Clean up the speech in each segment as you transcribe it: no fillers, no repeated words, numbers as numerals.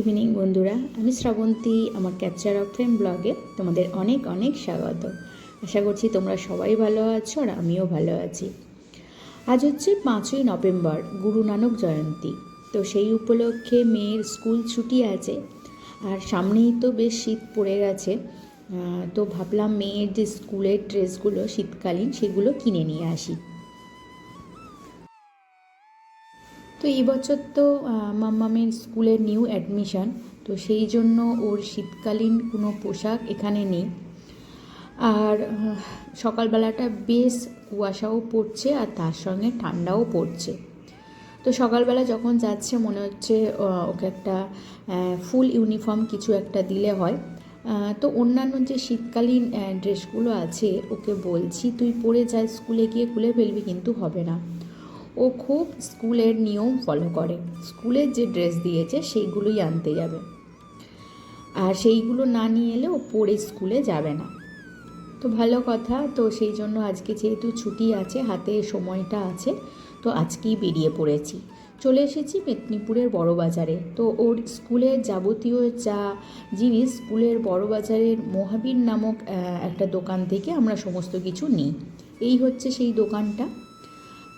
Evening বন্ধুরা, আমি শ্রাবন্তী। আমার ক্যাপচার অফ ফ্রেম ব্লগে তোমাদের অনেক অনেক স্বাগত। আশা করছি তোমরা সবাই ভালো আছো আর আমিও ভালো আছি। আজ হচ্ছে 5ই নভেম্বর, গুরু নানক জয়ন্তী। তো সেই উপলক্ষে মেয়ের স্কুল ছুটি আছে আর সামনেই তো বেশ শীত পড়ে গেছে। তো ভাবলাম মেয়ের যে স্কুলের ড্রেসগুলো শীতকালীন সেগুলো কিনে নিয়ে আসি। তো এই বছর তো মাম্মামের স্কুলের নিউ অ্যাডমিশন, তো সেই জন্য ওর শীতকালীন কোনো পোশাক এখানে নেই। আর সকালবেলাটা বেশ কুয়াশাও পড়ছে আর তার সঙ্গে ঠান্ডাও পড়ছে। তো সকালবেলা যখন যাচ্ছে মনে হচ্ছে ওকে একটা ফুল ইউনিফর্ম কিছু একটা দিলে হয়। তো অন্যান্য যে শীতকালীন ড্রেসগুলো আছে ওকে বলছি তুই পরে যা, স্কুলে গিয়ে খুলে ফেলবি, কিন্তু হবে না। ও খুব স্কুলের নিয়ম ফলো করে, স্কুলের যে ড্রেস দিয়েছে সেইগুলোই আনতে যাবে, আর সেইগুলো না নিয়ে এলে ও পরে স্কুলে যাবে না। তো ভালো কথা, তো সেই জন্য আজকে যেহেতু ছুটি আছে, হাতে সময়টা আছে, তো আজকেই বেরিয়ে পড়েছি। চলে এসেছি মেদিনীপুরের বড় বাজারে। তো ওর স্কুলের যাবতীয় যা জিনিস স্কুলের বড় বাজারের মহাবীর নামক একটা দোকান থেকে আমরা সমস্ত কিছু নিই। এই হচ্ছে সেই দোকানটা।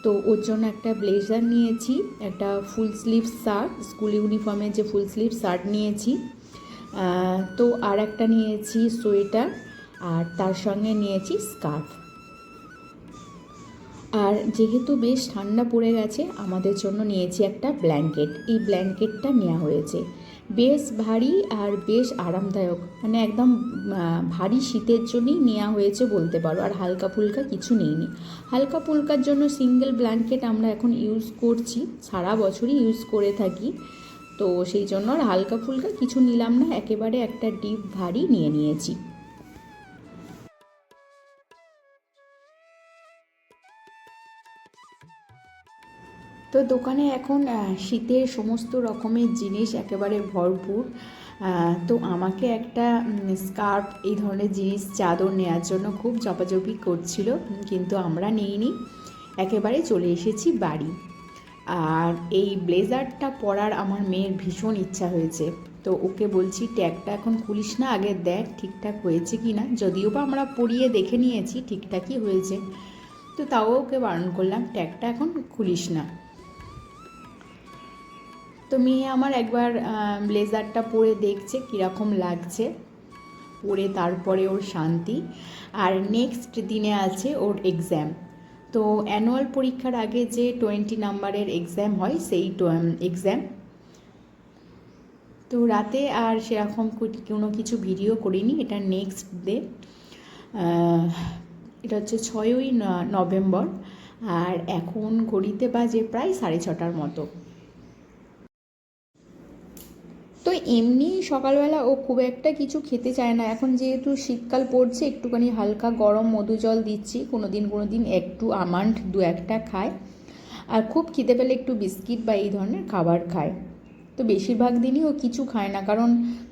তো ওর জন্য একটা ব্লেজার নিয়েছি, একটা ফুল স্লিভ শার্ট, স্কুল ইউনিফর্মের যে ফুল স্লিভ শার্ট নিয়েছি, তো আর একটা নিয়েছি সোয়েটার, আর তার সঙ্গে নিয়েছি স্কার্ফ। আর যেহেতু বেশ ঠান্ডা পড়ে গেছে আমাদের জন্য নিয়েছি একটা ব্ল্যাঙ্কেট। এই ব্ল্যাঙ্কেটটা নেওয়া হয়েছে, বেশ ভারী আর বেশ আরামদায়ক, মানে একদম ভারী শীতের জন্যই নেওয়া হয়েছে বলতে পারো। আর হালকা ফুলকা কিছু নেইনি। হালকা ফুলকার জন্য সিঙ্গেল ব্ল্যাঙ্কেট আমরা এখন ইউজ করছি, সারা বছরই ইউজ করে থাকি। তো সেই জন্য আর হালকা ফুলকা কিছু নিলাম না, একেবারে একটা ডিপ ভারী নিয়ে নিয়েছি। তো দোকানে এখন শীতের সমস্ত রকমের জিনিস একেবারে ভরপুর। তো আমাকে একটা স্কার্ফ, এই ধরনের জিনিস, চাদর নেওয়ার জন্য খুব চাপাচাপি করছিল, কিন্তু আমরা নিইনি, একেবারে চলে এসেছি বাড়ি। আর এই ব্লেজারটা পরার আমার মেয়ের ভীষণ ইচ্ছা হয়েছে। তো ওকে বলছি ট্যাগটা এখন খুলিস না, আগে দেখ ঠিকঠাক হয়েছে কি না। যদিও বা আমরা পরিয়ে দেখে নিয়েছি ঠিকঠাকই হয়েছে, তো তাও ওকে বারণ করলাম ট্যাগটা এখন খুলিস না। তো মেয়ে আমার একবার ব্লেজারটা পরে দেখছে কীরকম লাগছে, পরে তারপরে ওর শান্তি। আর নেক্সট দিনে আছে ওর এক্সাম। তো অ্যানুয়াল পরীক্ষার আগে যে 20 নাম্বারের এক্সাম হয় সেই এক্সাম। তো রাতে আর সেরকম কোনো কিছু ভিডিও করিনি, এটা নেক্সট ডে। এটা হচ্ছে 6ই নভেম্বর, আর এখন ঘড়িতে বাজে প্রায় 6:30 মতো। তো এমনি সকালবেলা ও খুব একটা কিছু খেতে চায় না, এখন যেহেতু শীতকাল পড়ছে একটুখানি হালকা গরম মধু জল দিচ্ছি, কোনো দিন একটু আমন্ড 2-1টা খায়, আর খুব খিদে পেলে একটু বিস্কিট বা এই ধরনের খাবার খায়। তো বেশিরভাগ দিনই ও কিছু খায় না, কারণ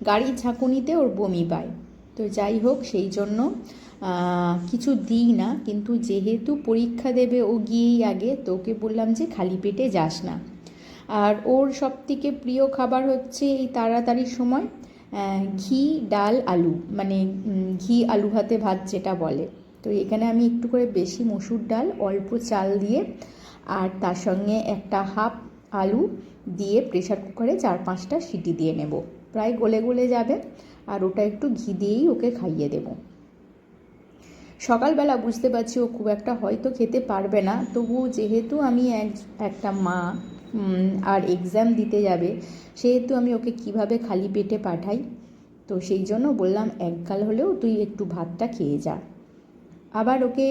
গাড়ির ঝাঁকুনিতে ওর বমি পায়। তো যাই হোক, সেই জন্য কিছু দিই না, কিন্তু যেহেতু পরীক্ষা দেবে ও গিয়েই আগে, তো ওকে বললাম যে খালি পেটে যাস না। আর ওর সবথেকে প্রিয় খাবার হচ্ছে এই তাড়াতাড়ির সময় ঘি ডাল আলু, মানে ঘি আলু ভাতে ভাত যেটা বলে। তো এখানে আমি একটু করে বেশি মসুর ডাল, অল্প চাল দিয়ে, আর তার সঙ্গে একটা হাফ আলু দিয়ে প্রেশার কুকারে 4-5টা সিটি দিয়ে নেব, প্রায় গলে গলে যাবে, আর ওটা একটু ঘি দিয়েই ওকে খাইয়ে দেবো। সকালবেলা বুঝতে পারছি ও খুব একটা হয়তো খেতে পারবে না, তবু যেহেতু আমি একটা মা আর এক্সাম দিতে যাবে, সেহেতু আমি ওকে কিভাবে খালি পেটে পাঠাই। তো সেই জন্য বললাম একগাল হলেও তুই একটু ভাতটা খেয়ে যা। আবার ওকে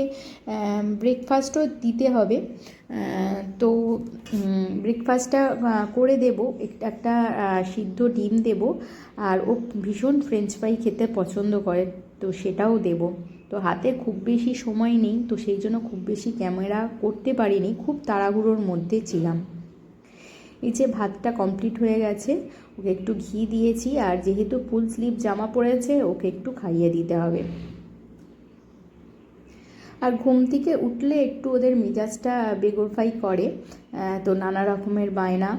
ব্রেকফাস্টও দিতে হবে। তো ব্রেকফাস্টটা করে দেব, একটা সিদ্ধ ডিম দেব, আর ও ভীষণ ফ্রেঞ্চ ফ্রাই খেতে পছন্দ করে, তো সেটাও দেব। তো হাতে খুব বেশি সময় নেই, তো সেই জন্য খুব বেশি ক্যামেরা করতে পারিনি, খুব তাড়াহুড়োর মধ্যে ছিলাম। এই যে ভাতটা কমপ্লিট হয়ে গেছে, ওকে একটু ঘি দিয়েছি, আর যেহেতু ফুল স্লিভ জামা পরেছে ওকে একটু খাইয়ে দিতে হবে। আর ঘুম থেকে উঠলে একটু ওদের মেজাজটা বেগরফাই করে, তো নানা রকমের বায়না।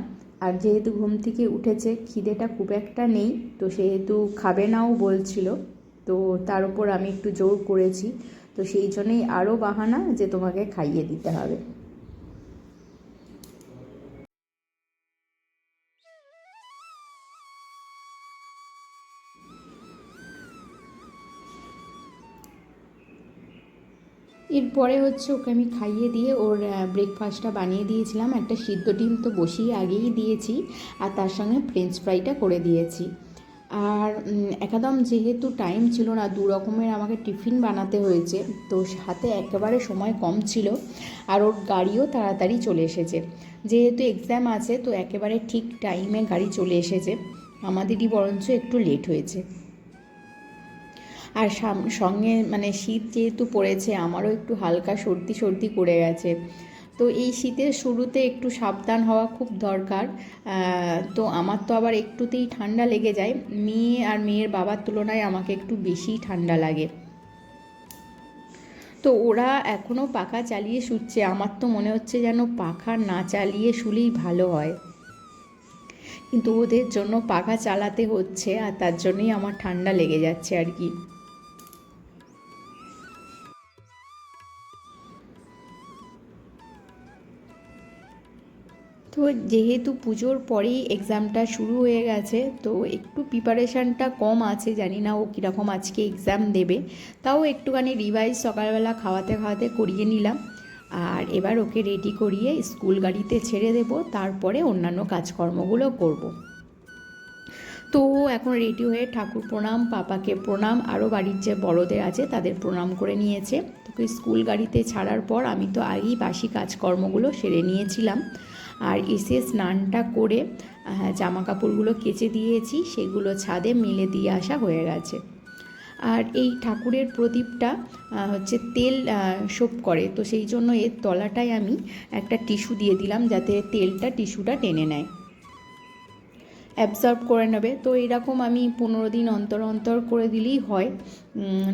আর যেহেতু ঘুম থেকে উঠেছে, খিদেটা খুব একটা নেই, তো সেহেতু খাবে নাও বলছিল। তো তার উপর আমি একটু জোর করেছি, তো সেই জন্যই আরও বাহানা যে তোমাকে খাইয়ে দিতে হবে। এরপরে হচ্ছে ওকে আমি খাইয়ে দিয়ে ওর ব্রেকফাস্টটা বানিয়ে দিয়েছিলাম। একটা সিদ্ধ ডিম তো বসিয়ে আগেই দিয়েছি, আর তার সঙ্গে ফ্রেঞ্চ ফ্রাইটা করে দিয়েছি। আর একদম যেহেতু টাইম ছিল না, দু রকমের আমাকে টিফিন বানাতে হয়েছে, তো হাতে একেবারে সময় কম ছিল, আর ওর গাড়িও তাড়াতাড়ি চলে এসেছে। যেহেতু এক্সাম আছে, তো একেবারে ঠিক টাইমে গাড়ি চলে এসেছে, আমাদেরই বরঞ্চ একটু লেট হয়েছে। আর সঙ্গে মানে শীত যেহেতু পড়েছে, আমারও একটু হালকা সর্দি সর্দি করে গেছে। তো এই শীতের শুরুতে একটু সাবধান হওয়া খুব দরকার। তো আমার তো আবার একটুতেই ঠান্ডা লেগে যায়, মেয়ে আর মেয়ের বাবার তুলনায় আমাকে একটু বেশি ঠান্ডা লাগে। তো ওরা এখনও পাখা চালিয়ে শুচ্ছে, আমার তো মনে হচ্ছে যেন পাখা না চালিয়ে শুলেই ভালো হয়, কিন্তু ওদের জন্য পাখা চালাতে হচ্ছে, আর তার জন্যই আমার ঠান্ডা লেগে যাচ্ছে আর কি। তো যেহেতু পুজোর পরেই এক্সামটা শুরু হয়ে গেছে, তো একটু প্রিপারেশানটা কম আছে, জানি না ও কীরকম আজকে এক্সাম দেবে। তাও একটুখানি রিভাইজ সকালবেলা খাওয়াতে খাওয়াতে করিয়ে নিলাম, আর এবার ওকে রেডি করিয়ে স্কুল গাড়িতে ছেড়ে দেবো, তারপরে অন্যান্য কাজকর্মগুলো করব। তো এখন রেডি হয়ে ঠাকুর প্রণাম, পাপাকে প্রণাম, আরও বাড়ির যে বড়দের আছে তাদের প্রণাম করে নিয়েছে। তোকে স্কুল গাড়িতে ছাড়ার পর আমি তো আগেই বাসি কাজকর্মগুলো সেরে নিয়েছিলাম, আর এসে স্নানটা করে জামা কাপড়গুলো কেচে দিয়েছি, সেগুলো ছাদে মেলে দিয়ে আসা হয়ে গেছে। আর এই ঠাকুরের প্রদীপটা হচ্ছে তেল শোপ করে, তো সেই জন্য এর তলাটায় আমি একটা টিস্যু দিয়ে দিলাম, যাতে তেলটা টিস্যুটা টেনে নেয়, অ্যাবজর্ব করে নেবে। তো এরকম আমি 15 দিন অন্তর অন্তর করে দিলেই হয়,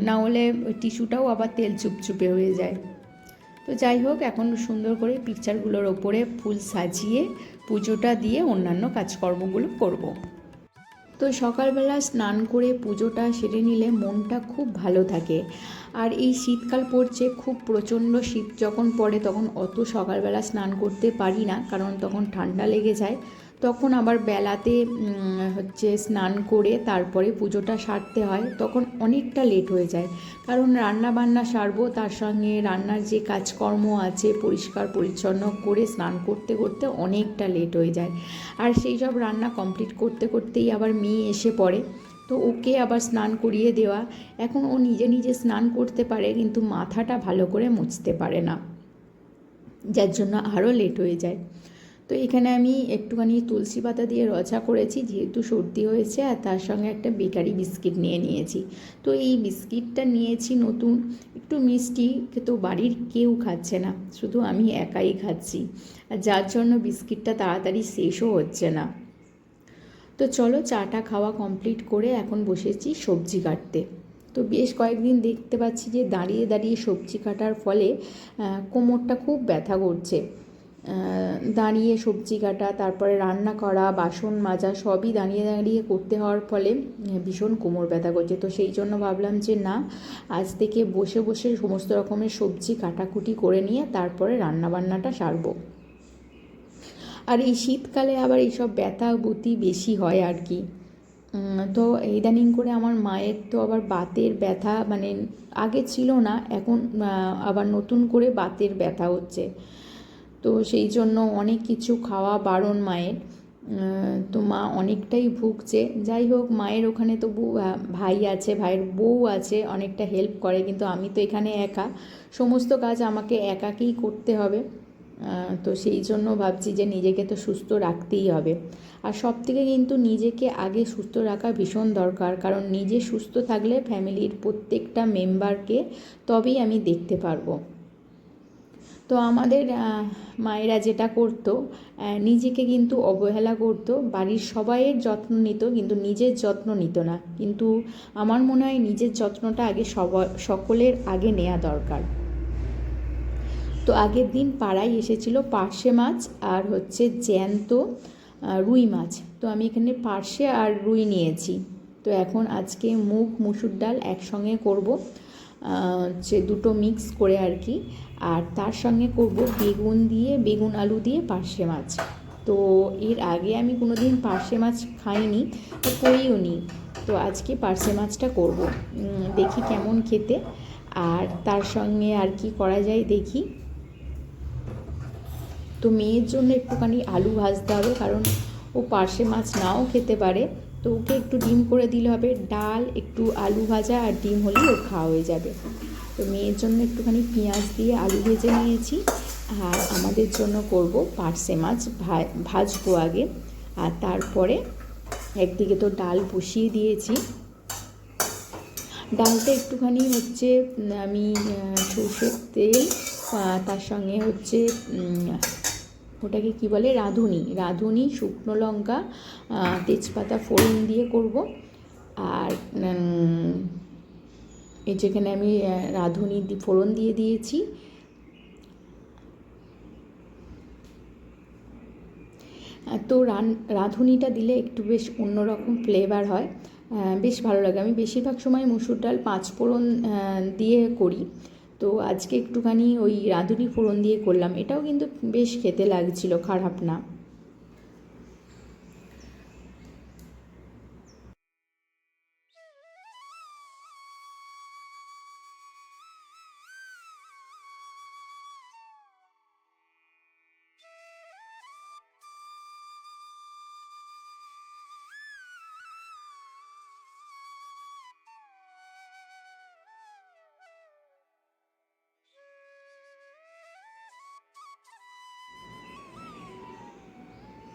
না হলে ওই টিস্যুটাও আবার তেল চুপচুপে হয়ে যায়। তো যাই হোক, এখন সুন্দর করে পিকচারগুলোর ওপরে ফুল সাজিয়ে পুজোটা দিয়ে অন্যান্য কাজকর্মগুলো করব। তো সকালবেলা স্নান করে পুজোটা সেরে নিলে মনটা খুব ভালো থাকে। আর এই শীতকাল পড়ছে, খুব প্রচণ্ড শীত যখন পড়ে তখন অত সকালবেলা স্নান করতে পারি না, কারণ তখন ঠান্ডা লেগে যায়। তখন আবার বেলাতে হচ্ছে স্নান করে তারপরে পুজোটা সারতে হয়, তখন অনেকটা লেট হয়ে যায়, কারণ রান্না বান্না সারবো, তার সঙ্গে রান্নার যে কাজকর্ম আছে পরিষ্কার পরিচ্ছন্ন করে স্নান করতে করতে অনেকটা লেট হয়ে যায়। আর সেই সব রান্না কমপ্লিট করতে করতেই আবার মেয়ে এসে পড়ে, তো ওকে আবার স্নান করিয়ে দেওয়া। এখন ও নিজে নিজে স্নান করতে পারে, কিন্তু মাথাটা ভালো করে মুছতে পারে না, যার জন্য আরও লেট হয়ে যায়। তো এখানে আমি একটুখানি তুলসী পাতা দিয়ে রচা করেছি, যেহেতু সর্দি হয়েছে, আর তার সঙ্গে একটা বেকারি বিস্কিট নিয়ে নিয়েছি। তো এই বিস্কিটটা নিয়েছি নতুন, একটু মিষ্টি, কিন্তু বাড়ির কেউ খাচ্ছে না, শুধু আমি একাই খাচ্ছি, আর যার জন্য বিস্কিটটা তাড়াতাড়ি শেষও হচ্ছে না। তো চলো, চাটা খাওয়া কমপ্লিট করে এখন বসেছি সবজি কাটতে। তো বেশ কয়েকদিন দেখতে পাচ্ছি যে দাঁড়িয়ে দাঁড়িয়ে সবজি কাটার ফলে কোমরটা খুব ব্যথা করছে। দাঁড়িয়ে সবজি কাটা, তারপরে রান্না করা, বাসন মাজা, সবই দাঁড়িয়ে দাঁড়িয়ে করতে হওয়ার ফলে ভীষণ কোমর ব্যথা করছে। তো সেই জন্য ভাবলাম যে না, আজ থেকে বসে বসে সমস্ত রকমের সবজি কাটাকুটি করে নিয়ে তারপরে রান্নাবান্নাটা সারবো। আর এই শীতকালে আবার এইসব ব্যথা বুতি বেশি হয় আর কি। তো ইদানিং করে আমার মায়ের তো আবার বাতের ব্যথা, মানে আগে ছিল না, এখন আবার নতুন করে বাতের ব্যথা হচ্ছে। তো সেই জন্য অনেক কিছু খাওয়া বারণ মায়ের। তো মা অনেকটাই ভুগছে। যাই হোক, মায়ের ওখানে তো ভাই আছে, ভাইয়ের বউ আছে, অনেকটা হেল্প করে, কিন্তু আমি তো এখানে একা, সমস্ত কাজ আমাকে একাকেই করতে হবে। তো সেই জন্য ভাবছি যে নিজেকে তো সুস্থ রাখতেই হবে, আর সবথেকে কিন্তু নিজেকে আগে সুস্থ রাখা ভীষণ দরকার, কারণ নিজে সুস্থ থাকলে ফ্যামিলির প্রত্যেকটা মেম্বারকে তবেই আমি দেখতে পারবো। তো আমাদের মায়েরা যেটা করতো, নিজেকে কিন্তু অবহেলা করতো, বাড়ির সবাইয়ের যত্ন নিত কিন্তু নিজের যত্ন নিত না। কিন্তু আমার মনে হয় নিজের যত্নটা আগে সকলের আগে নেওয়া দরকার। তো আগের দিন পাড়ায় এসেছিল পার্শে মাছ আর হচ্ছে জ্যান্ত রুই মাছ। তো আমি এখানে পার্শে আর রুই নিয়েছি। তো এখন আজকে মুগ মুসুর ডাল একসঙ্গে করব, হচ্ছে দুটো মিক্স করে আর কি। আর তার সঙ্গে করব বেগুন আলু দিয়ে পার্শে মাছ। তো এর আগে আমি কোনো দিন পার্শে মাছ খাইনি, তো করিও নি। তো আজকে পার্শে মাছটা করব, দেখি কেমন খেতে। আর তার সঙ্গে আর কি করা যায় দেখি। তো মেয়ের জন্য একটুখানি আলু ভাজতে হবে, কারণ ও পার্শে মাছ নাও খেতে পারে। তো ওকে একটু ডিম করে দিলে হবে, ডাল একটু আলু ভাজা আর ডিম হলেই ওর খাওয়া হয়ে যাবে। তো মেয়ের জন্য একটুখানি পেঁয়াজ দিয়ে আলু ভেজে নিয়েছি, আর আমাদের জন্য করব পার্শে মাছ ভাজবো আগে। আর তারপরে একদিকে তো ডাল বসিয়ে দিয়েছি। ডালটা একটুখানি হচ্ছে আমি সর্ষের তেল, তার সঙ্গে হচ্ছে ওটাকে কি বলে, রাঁধুনি, শুকনো লঙ্কা, তেজপাতা ফোড়ন দিয়ে করব। আর এই যেখানে আমি রাঁধুনি ফোড়ন দিয়ে দিয়েছি। তো রাঁধুনিটা দিলে একটু বেশ অন্যরকম ফ্লেভার হয়, বেশ ভালো লাগে। আমি বেশিরভাগ সময় মুসুর ডাল 5 ফোড়ন দিয়ে করি, তো আজকে একটুখানি ওই রাঁধুনি ফোড়ন দিয়ে করলাম। এটাও কিন্তু বেশ খেতে লাগছিল, খারাপ না।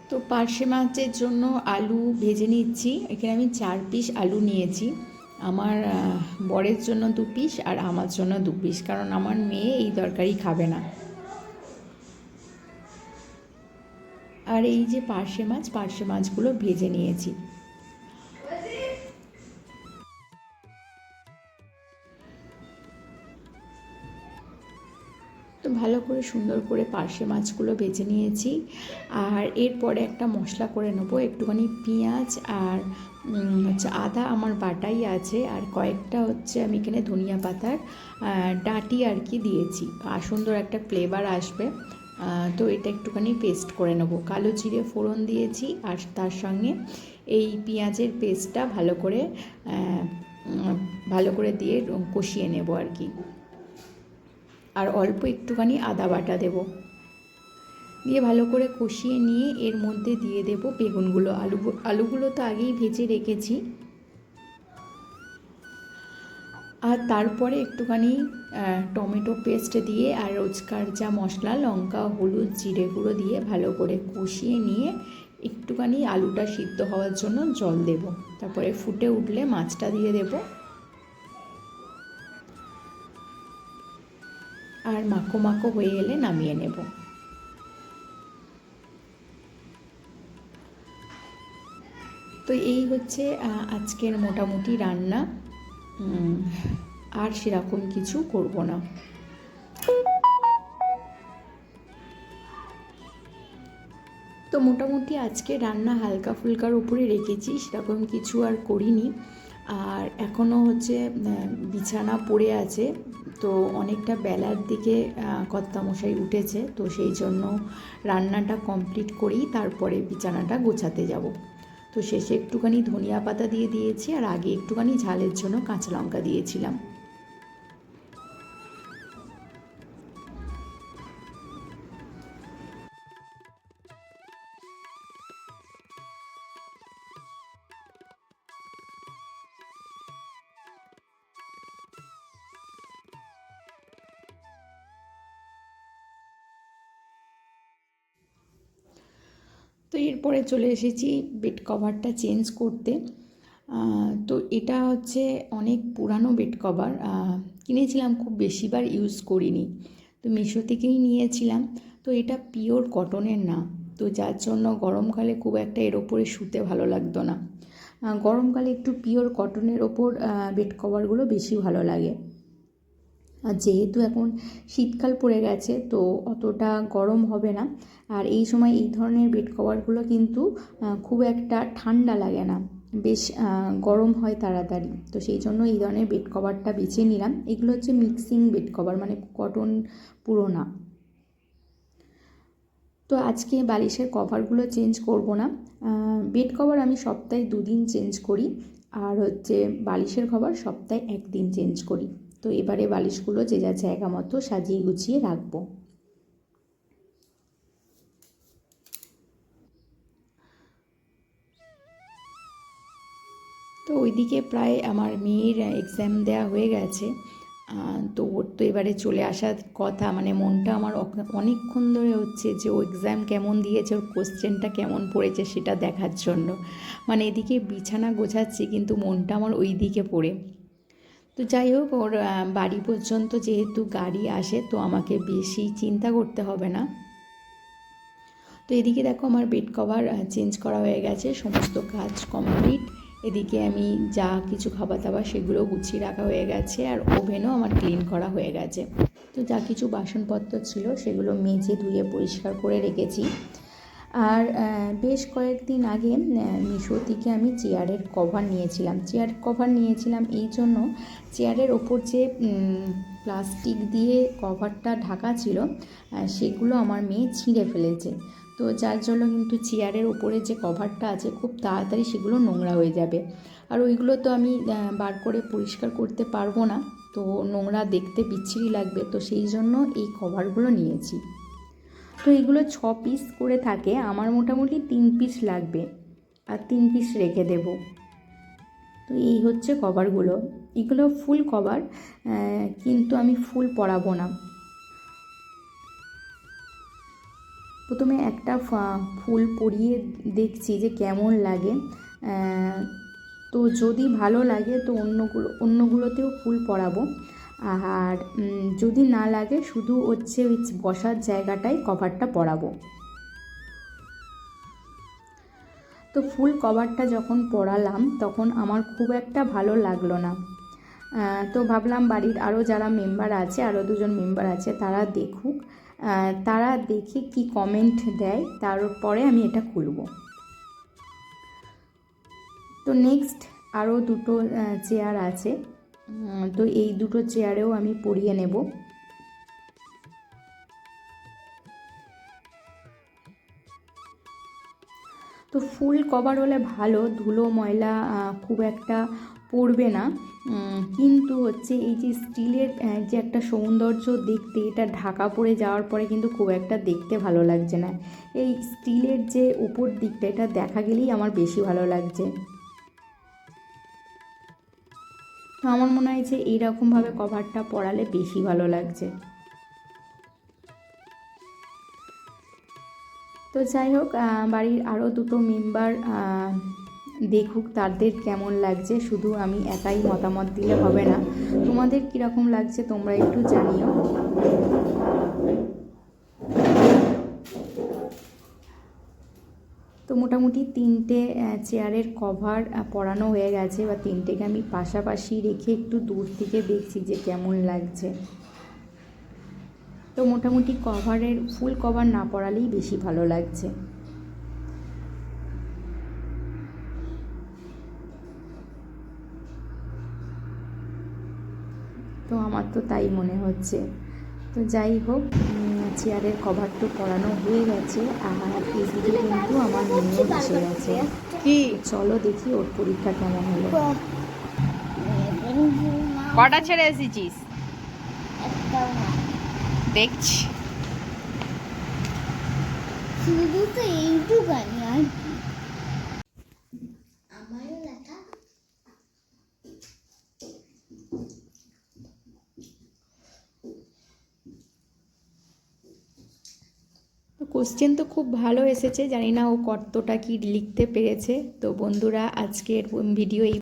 তো পার্শে মাছের জন্য আলু ভেজে নিচ্ছি। এখানে আমি 4 পিস আলু নিয়েছি। আমার বরের জন্য 2 পিস আর আমার জন্য 2 পিস, কারণ আমার মেয়ে এই তরকারি খাবে না। আর এই যে পার্শে মাছগুলো ভেজে নিয়েছি। তো ভালো করে সুন্দর করে পার্শে মাছগুলো ভেজে নিয়েছি। আর এরপরে একটা মশলা করে নেবো, একটুখানি পেঁয়াজ আর হচ্ছে আদা আমার বাটাই আছে, আর কয়েকটা হচ্ছে আমি এখানে ধনিয়া পাতার ডাঁটি আর কি দিয়েছি, আর সুন্দর একটা ফ্লেভার আসবে। তো এটা একটুখানি পেস্ট করে নেবো। কালো জিরে ফোড়ন দিয়েছি, আর তার সঙ্গে এই পেঁয়াজের পেস্টটা ভালো করে দিয়ে কষিয়ে নেব আর কি। আর অল্প একটুখানি আদা বাটা দেব, দিয়ে ভালো করে কষিয়ে নিয়ে এর মধ্যে দিয়ে দেব বেগুনগুলো। আলুগুলো তো আগেই ভেজে রেখেছি। আর তারপরে একটুখানি টমেটো পেস্ট দিয়ে আর রোজকার যা মশলা, লঙ্কা, হলুদ, জিরে গুঁড়ো দিয়ে ভালো করে কষিয়ে নিয়ে একটুখানি আলুটা সিদ্ধ হওয়ার জন্য জল দেব। তারপরে ফুটে উঠলে মাছটা দিয়ে দেব, আর মাখো মাখো হয়ে এলে নামিয়ে নেব। তো এই হচ্ছে আজকের মোটামুটি রান্না, আর সেরকম কিছু করব না। তো মোটামুটি আজকে রান্না হালকা ফুলকার উপরে রেখেছি, সেরকম কিছু আর করিনি। আর এখনও হচ্ছে বিছানা পড়ে আছে, তো অনেকটা বেলার দিকে কর্তামশাই উঠেছে, তো সেই জন্য রান্নাটা কমপ্লিট করেই তারপরে বিছানাটা গোছাতে যাব। তো শেষে একটুখানি ধনিয়া পাতা দিয়ে দিয়েছি, আর আগে একটুখানি ঝালের জন্য কাঁচা লঙ্কা দিয়েছিলাম। তো এরপরে চলে এসেছি বেড কভারটা চেঞ্জ করতে। তো এটা হচ্ছে অনেক পুরানো বেড কভার, কিনেছিলাম, খুব বেশিবার ইউজ করিনি, তো মিশো থেকেই নিয়েছিলাম। তো এটা পিওর কটনের না, তো যার জন্য গরমকালে খুব একটা এর ওপরে শুতে ভালো লাগতো না। গরমকালে একটু পিওর কটনের ওপর বেড কভারগুলো বেশি ভালো লাগে। আর যেহেতু এখন শীতকাল পড়ে গেছে তো অতটা গরম হবে না, আর এই সময় এই ধরনের বেড কভারগুলো কিন্তু খুব একটা ঠান্ডা লাগে না, বেশ গরম হয় তাড়াতাড়ি। তো সেই জন্য এই ধরনের বেড কভারটা বেছে নিলাম। এগুলো হচ্ছে মিক্সিং বেড কভার, মানে কটন পুরো না। তো আজকে বালিশের কভারগুলো চেঞ্জ করব না। বেড কভার আমি সপ্তাহে 2 দিন চেঞ্জ করি, আর হচ্ছে বালিশের কভার সপ্তাহে 1 দিন চেঞ্জ করি। তো এবারে বালিশগুলো যে যার জায়গা মতো সাজিয়ে গুছিয়ে রাখবো। তো ওইদিকে প্রায় আমার মেয়ের এক্সাম দেওয়া হয়ে গেছে। তো ওর তো এবারে চলে আসার কথা, মানে মনটা আমার অনেকক্ষণ ধরে হচ্ছে যে ও এক্সাম কেমন দিয়েছে, ওর কোশ্চেনটা কেমন পড়েছে সেটা দেখার জন্য। মানে এদিকে বিছানা গোছাচ্ছি কিন্তু মনটা আমার ওই দিকে পড়ে। তো যাই হোক, ওর বাড়ি পর্যন্ত যেহেতু গাড়ি আসে তো আমাকে বেশি চিন্তা করতে হবে না। তো এদিকে দেখো আমার বেড কভার চেঞ্জ করা হয়ে গেছে, সমস্ত কাজ কমপ্লিট। এদিকে আমি যা কিছু খাবার দাবার সেগুলো গুছিয়ে রাখা হয়ে গেছে, আর ওভেনও আমার ক্লিন করা হয়ে গেছে। তো যা কিছু বাসনপত্র ছিল সেগুলো মেজে ধুয়ে পরিষ্কার করে রেখেছি। আর বেশ কয়েকদিন আগে মিশো থেকে আমি চেয়ারের কভার নিয়েছিলাম এই জন্য চেয়ারের ওপর যে প্লাস্টিক দিয়ে কভারটা ঢাকা ছিল সেগুলো আমার মেয়ে ছিঁড়ে ফেলেছে। তো যার জন্য কিন্তু চেয়ারের ওপরে যে কভারটা আছে খুব তাড়াতাড়ি সেগুলো নোংরা হয়ে যাবে, আর ওইগুলো তো আমি বার করে পরিষ্কার করতে পারবো না, তো নোংরা দেখতে বিচ্ছিরি লাগবে। তো সেই জন্য এই কভারগুলো নিয়েছি। তো এগুলো 6 পিস করে থাকে, আমার মোটামুটি 3 পিস লাগবে, আর 3 পিস রেখে দেব। তো এই হচ্ছে কভারগুলো, এগুলো ফুল কভার, কিন্তু আমি ফুল পরাবো না। প্রথমে একটা ফুল পরিয়ে দেখছি যে কেমন লাগে, তো যদি ভালো লাগে তো অন্যগুলোতেও ফুল পরাবো, আর যদি না লাগে শুধু হচ্ছে ওই বসার জায়গাটায় কভারটা পরাবো। তো ফুল কভারটা যখন পরালাম তখন আমার খুব একটা ভালো লাগলো না। তো ভাবলাম বাড়ির আরও যারা মেম্বার আছে, আরও 2জন মেম্বার আছে, তারা দেখুক, তারা দেখে কি কমেন্ট দেয় তারপরে আমি এটা খুলব। তো নেক্সট আরও 2টো চেয়ার আছে, তো এই 2টো চেয়ারেও আমি পরিয়ে নেব। তো ফুল কভার হলে ভালো, ধুলো ময়লা খুব একটা পড়বে না, কিন্তু হচ্ছে এই যে স্টিলের যে একটা সৌন্দর্য দেখতে, এটা ঢাকা পড়ে যাওয়ার পরে কিন্তু খুব একটা দেখতে ভালো লাগছে না। এই স্টিলের যে উপর দিকটা এটা দেখা গেলেই আমার বেশি ভালো লাগছে। তো আমার মনে হয় যে এইরকমভাবে কভারটা পরালে বেশি ভালো লাগছে। তো যাই হোক, বাড়ির আরও 2টো মেম্বার দেখুক তাদের কেমন লাগছে, শুধু আমি একাই মতামত দিলে হবে না, তোমাদের কীরকম লাগছে তোমরা একটু জানিও। তো মোটামুটি 3টে চেয়ারের কভার পরানো হয়ে গেছে, বা 3টেকে আমি পাশাপাশি রেখে একটু দূর থেকে দেখছি যে কেমন লাগছে। তো মোটামুটি কভারের ফুল কভার না পরালেই বেশি ভালো লাগছে। তো আমার তো তাই মনে হচ্ছে। তো যাই হোক, চেয়ারের কভার তো পরানো হয়ে গেছে, আর এদিকে কিন্তু আমার মেয়েও এসে গেছে। কি চলো দেখি ওর পরীক্ষা কেমন হলো। কটা ছেড়ে এসেছিস দেখছি। শুধু তো এইটুকানি, আর আমারও লেখা। তো কোশ্চেন তো খুব ভালো এসেছে, জানি না ও কতটা কি লিখতে পেরেছে। তো বন্ধুরা, আজকের ভিডিও এই